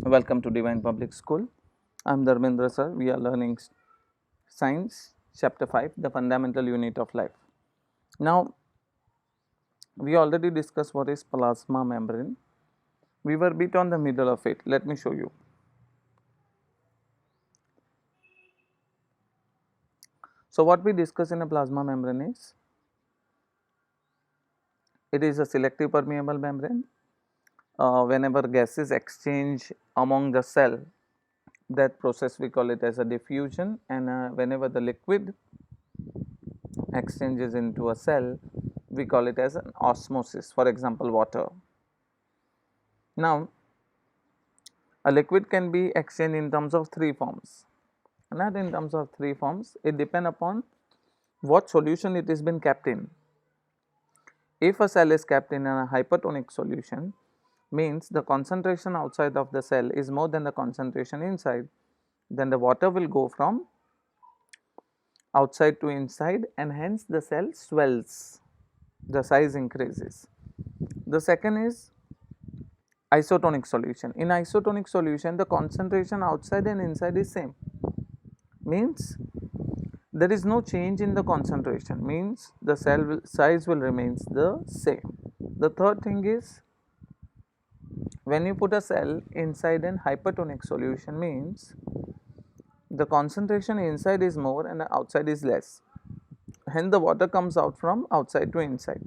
Welcome to Divine Public School. I am Dharmendra sir. We are learning Science, Chapter 5, the fundamental unit of life. Now, we already discussed what is plasma membrane. We were bit on the middle of it. Let me show you. So, what we discuss in a plasma membrane is it is a selective permeable membrane. Whenever gases exchange among the cell, that process we call it as a diffusion, and whenever the liquid exchanges into a cell, we call it as an osmosis. For example, water. Now, a liquid can be exchanged in terms of three forms, not in terms of three forms. It depends upon what solution it has been kept in. If a cell is kept in a hypertonic solution, means the concentration outside of the cell is more than the concentration inside, then the water will go from outside to inside, and hence the cell swells, the size increases. The second is isotonic solution. In isotonic solution, the concentration outside and inside is same, means there is no change in the concentration, means the size will remains the same. The third thing is, when you put a cell inside an hypertonic solution, means the concentration inside is more and outside is less, hence the water comes out from outside to inside,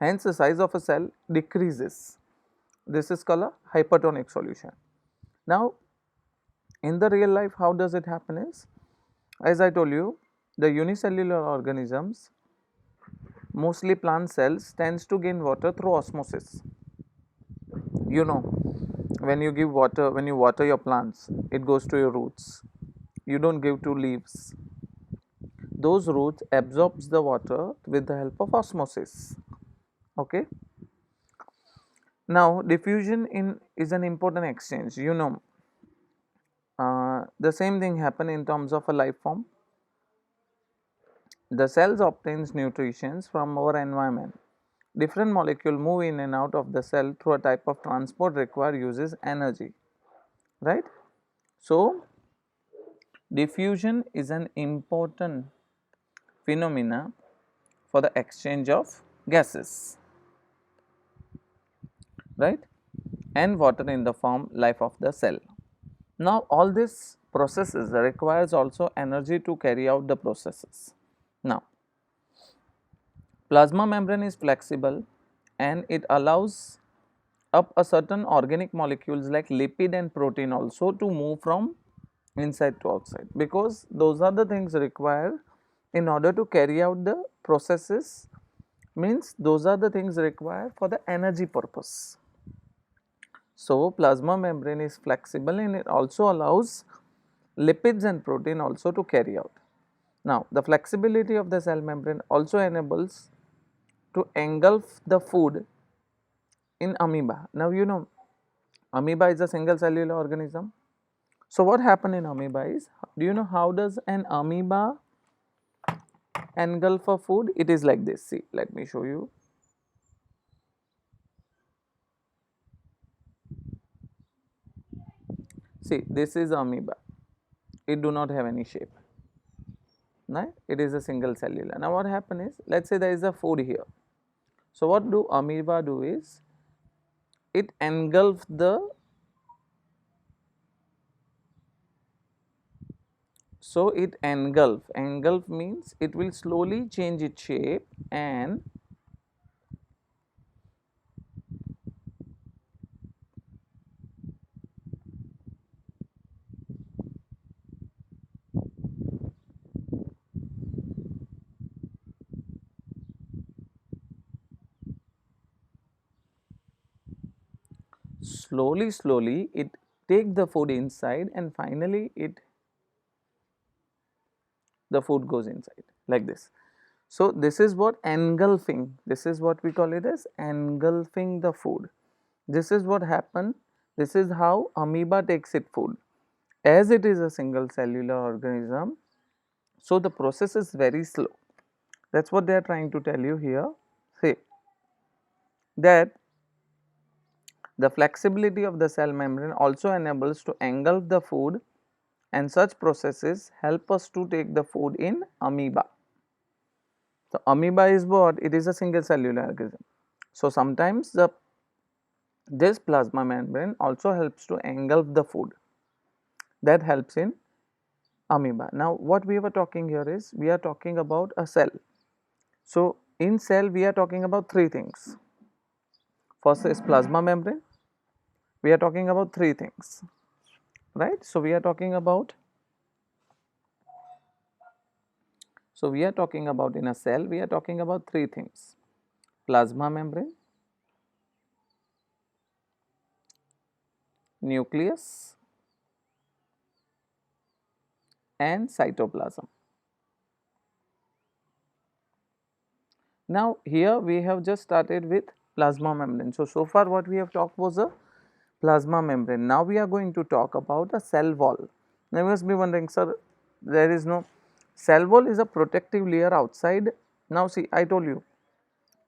hence the size of a cell decreases. This is called a hypertonic solution. Now, in the real life, how does it happen is, as I told you, the unicellular organisms, mostly plant cells, tends to gain water through osmosis. You know, when you give water, when you water your plants, it goes to your roots. You don't give to leaves. Those roots absorbs the water with the help of osmosis. Okay. Now, diffusion in is an important exchange. The same thing happen in terms of a life form. The cells obtains nutrition from our environment. Different molecules move in and out of the cell through a type of transport required uses energy, right? So, diffusion is an important phenomena for the exchange of gases, right, and water in the form life of the cell. Now, all these processes requires also energy to carry out the processes. Now, plasma membrane is flexible and it allows up a certain organic molecules like lipid and protein also to move from inside to outside, because those are the things required in order to carry out the processes, means those are the things required for the energy purpose. So, plasma membrane is flexible and it also allows lipids and protein also to carry out. Now, the flexibility of the cell membrane also enables to engulf the food in amoeba. Now, amoeba is a single cellular organism. So, what happen in amoeba is, do you know how does an amoeba engulf a food? It is like this. See, let me show you. See, this is amoeba. It do not have any shape, right? It is a single cellular. Now, what happen is, let's say there is a food here. So, what do amoeba do is, it engulf the, so it engulf means it will slowly change its shape and slowly it take the food inside, and finally the food goes inside like this. So, this is what engulfing, this is what we call it as engulfing the food. This is what happen, this is how amoeba takes its food, as it is a single cellular organism. So, the process is very slow. That is what they are trying to tell you here. Say that The flexibility of the cell membrane also enables to engulf the food, and such processes help us to take the food in amoeba. So, amoeba is what? It is a single cellular organism. So, sometimes this plasma membrane also helps to engulf the food, that helps in amoeba. Now, what we were talking here is we are talking about a cell. So, in cell we are talking about three things. First is plasma membrane. We are talking about three things, right? So, we are talking about in a cell we are talking about three things: plasma membrane, nucleus, and cytoplasm. Now, here we have just started with plasma membrane. So far what we have talked was a plasma membrane. Now, we are going to talk about a cell wall. Now, you must be wondering, sir, there is no cell wall is a protective layer outside. Now, see, I told you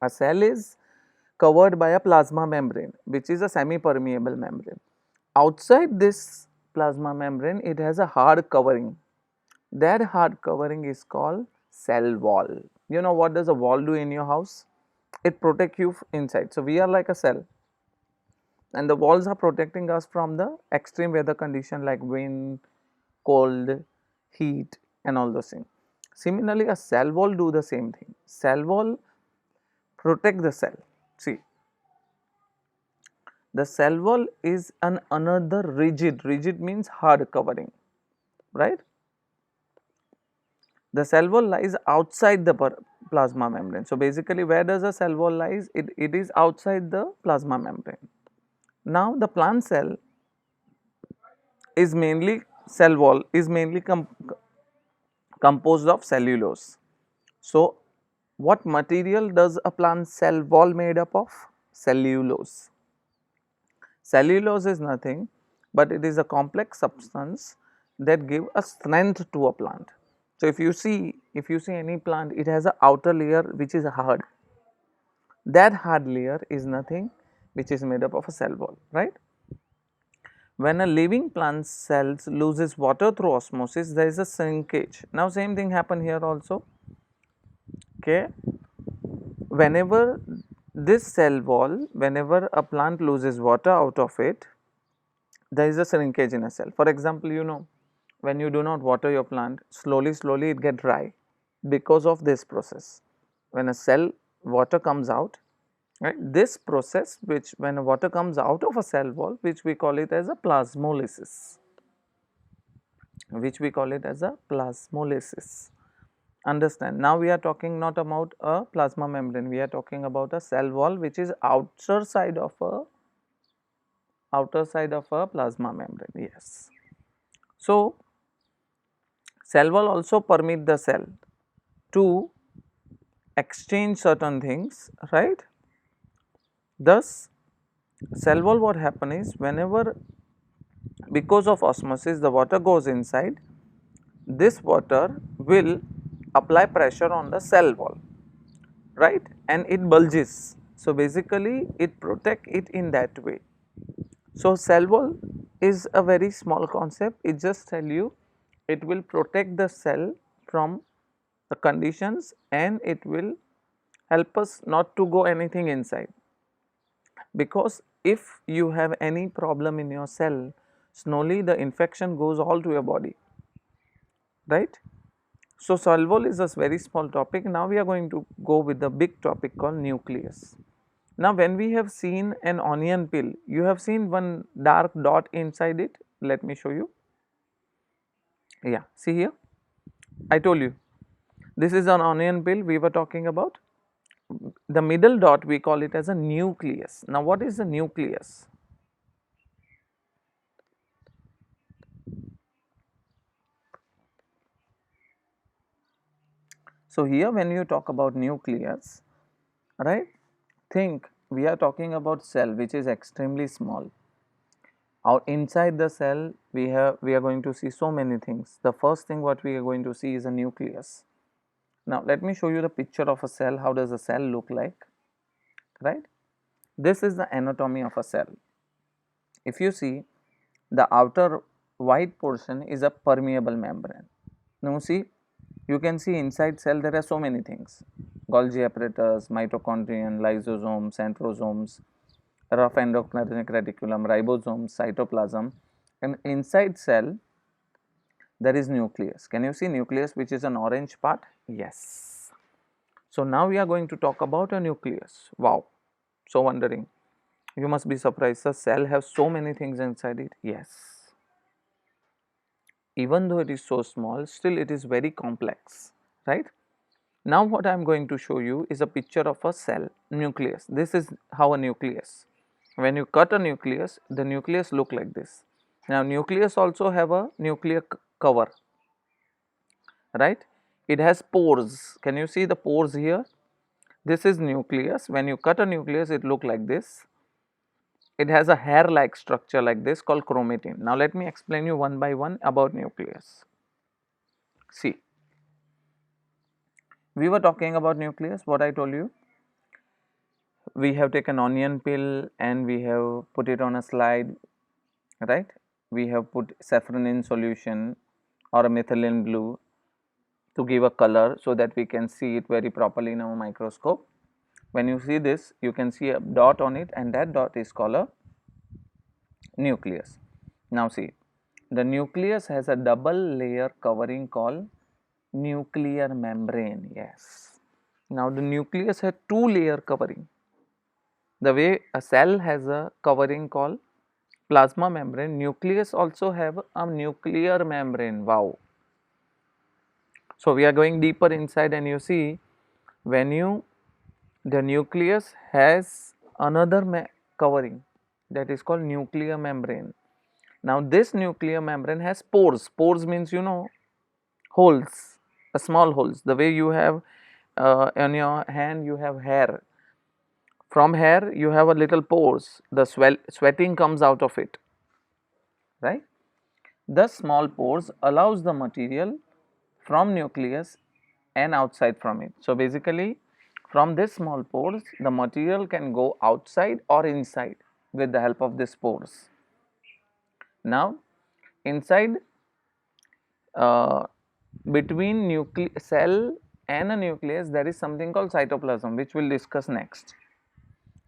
a cell is covered by a plasma membrane, which is a semi-permeable membrane. Outside this plasma membrane, it has a hard covering. That hard covering is called cell wall. You know what does a wall do in your house? It protects you inside. So, we are like a cell, and the walls are protecting us from the extreme weather condition like wind, cold, heat, and all those things. Similarly, a cell wall do the same thing. Cell wall protect the cell. See, the cell wall is another rigid means hard covering, right? The cell wall lies outside the plasma membrane. So, basically where does the cell wall lies? It is outside the plasma membrane. Now, the plant cell is mainly cell wall is mainly composed of cellulose. So, what material does a plant cell wall made up of? Cellulose. Cellulose is nothing but it is a complex substance that give a strength to a plant. So, if you see any plant, it has a outer layer which is hard. That hard layer is nothing which is made up of a cell wall, right? When a living plant cells loses water through osmosis, there is a shrinkage. Now, same thing happen here also. Okay, whenever this cell wall, whenever a plant loses water out of it, there is a shrinkage in a cell. For example, you know, when you do not water your plant, slowly it get dry because of this process. When a cell water comes out, right, this process which when water comes out of a cell wall, which we call it as a plasmolysis, understand. Now, we are talking not about a plasma membrane, we are talking about a cell wall which is outer side of a plasma membrane. Yes. So, cell wall also permit the cell to exchange certain things, right. Thus, cell wall what happen is whenever because of osmosis the water goes inside, this water will apply pressure on the cell wall, right, and it bulges. So, basically it protect it in that way. So, cell wall is a very small concept, it just tell you it will protect the cell from the conditions and it will help us not to go anything inside, because if you have any problem in your cell, slowly the infection goes all to your body, right. So, cell wall is a very small topic. Now, we are going to go with the big topic called nucleus. Now, when we have seen an onion peel, you have seen one dark dot inside it. Let me show you. Yeah, see here, I told you this is an onion peel we were talking about. The middle dot we call it as a nucleus. Now, what is the nucleus? So, here when you talk about nucleus, right, think we are talking about cell which is extremely small. Out inside the cell we are going to see so many things. The first thing what we are going to see is a nucleus. Now, let me show you the picture of a cell. How does a cell look like, right? This is the anatomy of a cell. If you see, the outer white portion is a permeable membrane. Now see, you can see inside cell there are so many things: Golgi apparatus, mitochondrion, lysosomes, centrosomes, rough endoplasmic reticulum, ribosomes, cytoplasm, and inside cell there is nucleus. Can you see nucleus, which is an orange part? Yes. So now we are going to talk about a nucleus. Wow, so wondering. You must be surprised, the cell has so many things inside it. Yes. Even though it is so small, still it is very complex, right? Now what I am going to show you is a picture of a cell nucleus. This is how a nucleus. When you cut a nucleus, the nucleus look like this. Now nucleus also have a nuclear cover, right? It has pores. Can you see the pores here? This is nucleus. When you cut a nucleus, it look like this. It has a hair like structure like this called chromatin. Now let me explain you one by one about nucleus. See, we were talking about nucleus, what I told you. We have taken onion peel and we have put it on a slide, right? We have put saffron in solution or a methylene blue to give a color so that we can see it very properly in our microscope. When you see this, you can see a dot on it, and that dot is called a nucleus. Now see, the nucleus has a double layer covering called nuclear membrane. Yes. Now the nucleus has two layer covering. The way a cell has a covering called plasma membrane, nucleus also have a nuclear membrane. Wow. So we are going deeper inside, and you see, when you, the nucleus has another covering, that is called nuclear membrane. Now this nuclear membrane has pores. Pores means, you know, holes, small holes. The way you have on your hand, you have hair. From hair you have a little pores. The sweating comes out of it, right? The small pores allows the material from nucleus and outside from it. So basically, from this small pores, the material can go outside or inside with the help of these pores. Now, inside, uh, between cell and a nucleus, there is something called cytoplasm, which we'll discuss next.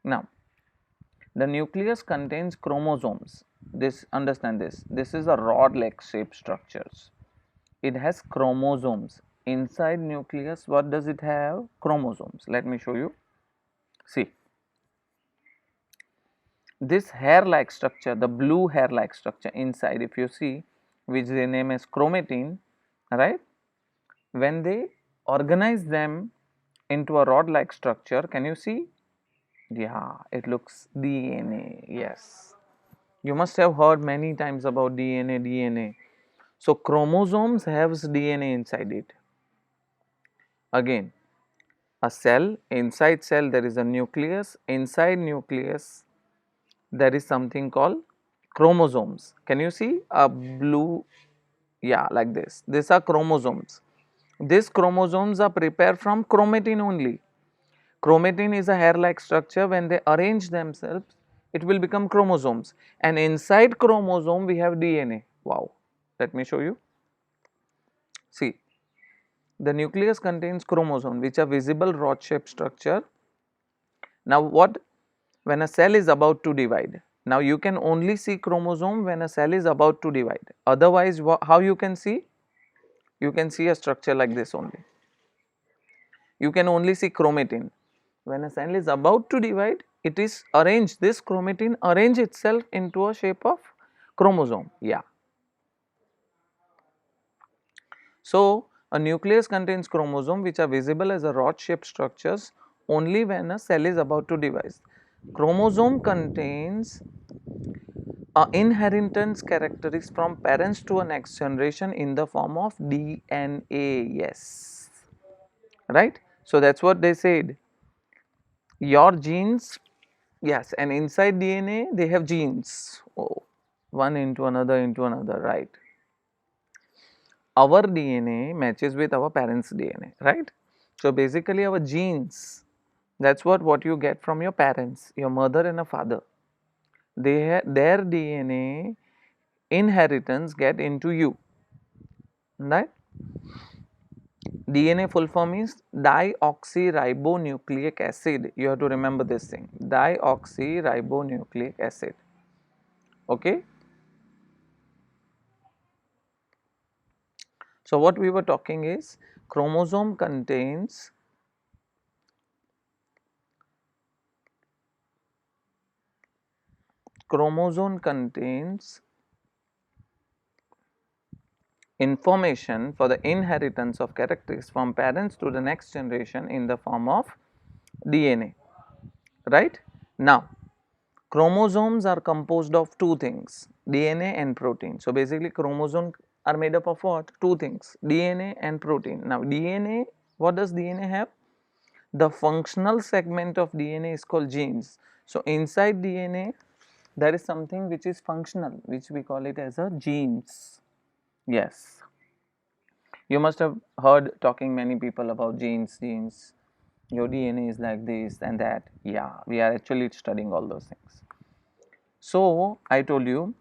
Now, the nucleus contains chromosomes. This, understand this. This is a rod-like shaped structures. It has chromosomes. Inside nucleus, what does it have? Chromosomes. Let me show you. See, this hair-like structure, the blue hair-like structure inside, if you see, which they name as chromatin, right? When they organize them into a rod-like structure, can you see? Yeah, it looks DNA. Yes, you must have heard many times about DNA. So chromosomes have DNA inside it. Again, a cell, inside cell there is a nucleus, inside nucleus there is something called chromosomes. Can you see a blue? Yeah, like this. These are chromosomes. These chromosomes are prepared from chromatin only. Chromatin is a hair-like structure. When they arrange themselves, it will become chromosomes. And inside chromosome, we have DNA. Wow. Let me show you. See, the nucleus contains chromosomes, which are visible rod-shaped structure. Now, what? When a cell is about to divide. Now, you can only see chromosome when a cell is about to divide. Otherwise, how you can see? You can see a structure like this only. You can only see chromatin. When a cell is about to divide, it is arranged, this chromatin arrange itself into a shape of chromosome. Yeah. So, a nucleus contains chromosome which are visible as a rod shaped structures only when a cell is about to divide. Chromosome contains inheritance characteristics from parents to a next generation in the form of DNA. Yes, right. So, that is what they said. Your genes, yes, and inside DNA they have genes, oh, one into another, right. Our DNA matches with our parents' DNA, right. So basically our genes, that's what you get from your parents, your mother and a father. their DNA inheritance get into you, right? DNA full form is deoxyribonucleic acid. You have to remember this thing, deoxyribonucleic acid. Okay. So, what we were talking is chromosome contains information for the inheritance of characteristics from parents to the next generation in the form of DNA, right? Now, chromosomes are composed of two things, DNA and protein. So, basically chromosomes are made up of what? Two things, DNA and protein. Now, DNA, what does DNA have? The functional segment of DNA is called genes. So, inside DNA there is something which is functional, which we call it as a genes. Yes, you must have heard talking many people about genes. Your DNA is like this and that. Yeah, we are actually studying all those things. So, I told you,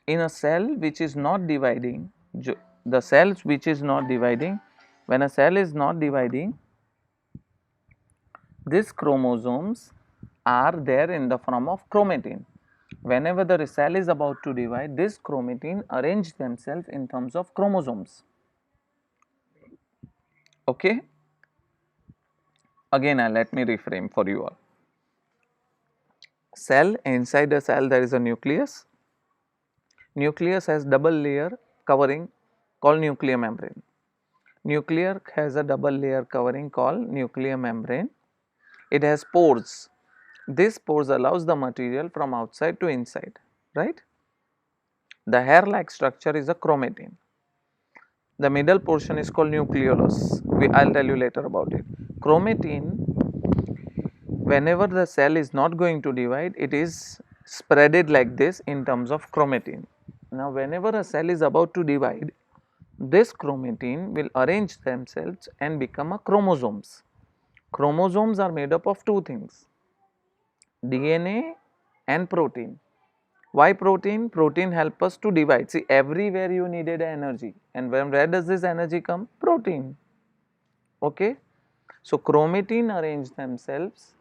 in a cell which is not dividing, the cells which is not dividing, when a cell is not dividing, these chromosomes are there in the form of chromatin. Whenever the cell is about to divide, this chromatin arrange themselves in terms of chromosomes. Okay. Again, let me reframe for you all. Cell, inside the cell there is a nucleus. Nucleus has double layer covering called nuclear membrane. Nuclear has a double layer covering called nuclear membrane. It has pores. This pores allows the material from outside to inside, right? The hair like structure is a chromatin. The middle portion is called nucleolus. I'll tell you later about it. Chromatin, whenever the cell is not going to divide, it is spreaded like this in terms of chromatin. Now, whenever a cell is about to divide, this chromatin will arrange themselves and become a chromosomes. Chromosomes are made up of two things, DNA and protein. Why protein? Protein help us to divide. See, everywhere you needed energy, and where does this energy come? Protein. Okay. So, chromatin arrange themselves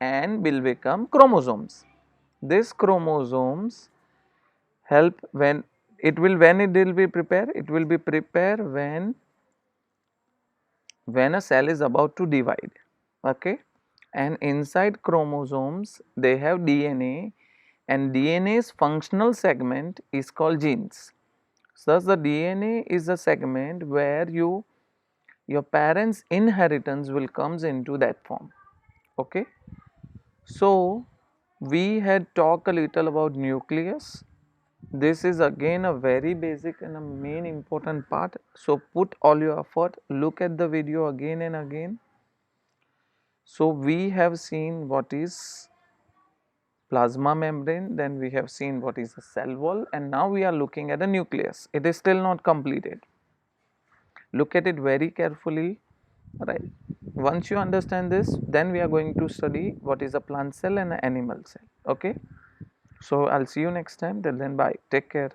and will become chromosomes. These chromosomes help when it will be prepared? It will be prepared when a cell is about to divide. Okay. And inside chromosomes they have DNA, and DNA's functional segment is called genes. Thus, the DNA is a segment where your parents' inheritance will comes into that form. Okay. So, we had talked a little about nucleus. This is again a very basic and a main important part. So, put all your effort, look at the video again and again. So, we have seen what is plasma membrane, then we have seen what is a cell wall, and now we are looking at a nucleus. It is still not completed. Look at it very carefully, right? Once you understand this, then we are going to study what is a plant cell and an animal cell. Okay. So, I'll see you next time. Till then, bye. Take care.